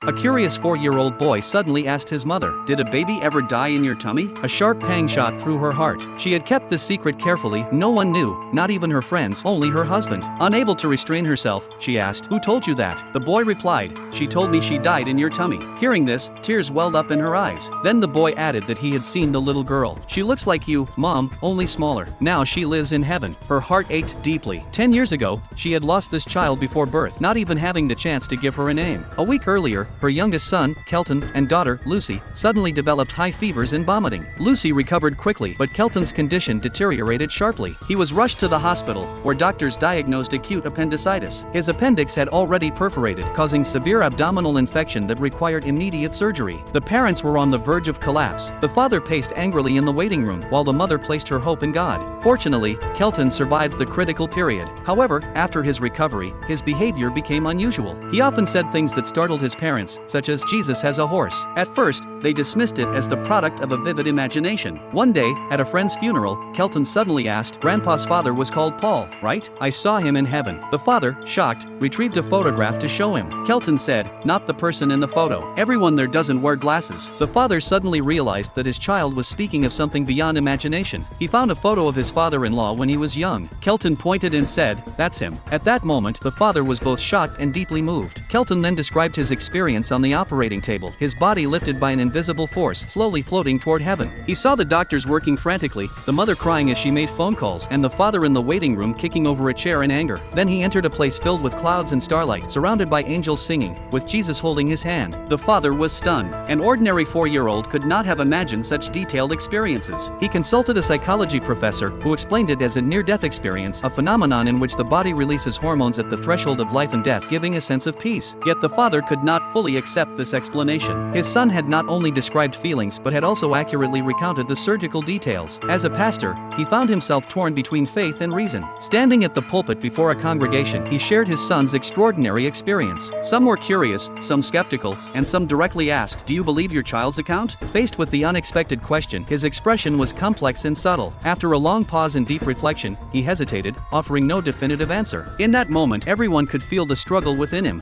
A curious 4-year-old boy suddenly asked his mother, "Did a baby ever die in your tummy?" A sharp pang shot through her heart. She had kept this secret carefully, no one knew, not even her friends, only her husband. Unable to restrain herself, she asked, "Who told you that?" The boy replied, "She told me she died in your tummy." Hearing this, tears welled up in her eyes. Then the boy added that he had seen the little girl. "She looks like you, Mom, only smaller. Now she lives in heaven." Her heart ached deeply. 10 years ago, she had lost this child before birth, not even having the chance to give her a name. A week earlier, her youngest son, Colton, and daughter, Lucy, suddenly developed high fevers and vomiting. Lucy recovered quickly, but Colton's condition deteriorated sharply. He was rushed to the hospital, where doctors diagnosed acute appendicitis. His appendix had already perforated, causing severe abdominal infection that required immediate surgery. The parents were on the verge of collapse. The father paced angrily in the waiting room, while the mother placed her hope in God. Fortunately, Colton survived the critical period. However, after his recovery, his behavior became unusual. He often said things that startled his parents, such as, "Jesus has a horse." At first, they dismissed it as the product of a vivid imagination. One day, at a friend's funeral, Colton suddenly asked, "Grandpa's father was called Paul, right? I saw him in heaven." The father, shocked, retrieved a photograph to show him. Colton said, "Not the person in the photo. Everyone there doesn't wear glasses." The father suddenly realized that his child was speaking of something beyond imagination. He found a photo of his father-in-law when he was young. Colton pointed and said, "That's him." At that moment, the father was both shocked and deeply moved. Colton then described his experience on the operating table, his body lifted by an invisible force, slowly floating toward heaven. He saw the doctors working frantically, the mother crying as she made phone calls, and the father in the waiting room kicking over a chair in anger. Then he entered a place filled with clouds and starlight, surrounded by angels singing, with Jesus holding his hand. The father was stunned. An ordinary 4-year-old could not have imagined such detailed experiences. He consulted a psychology professor, who explained it as a near-death experience, a phenomenon in which the body releases hormones at the threshold of life and death, giving a sense of peace. Yet the father could not fully accept this explanation. His son had not only described feelings but had also accurately recounted the surgical details. As a pastor, he found himself torn between faith and reason. Standing at the pulpit before a congregation, he shared his son's extraordinary experience. Some were curious, some skeptical, and some directly asked, "Do you believe your child's account?" Faced with the unexpected question, his expression was complex and subtle. After a long pause and deep reflection, he hesitated, offering no definitive answer. In that moment, everyone could feel the struggle within him.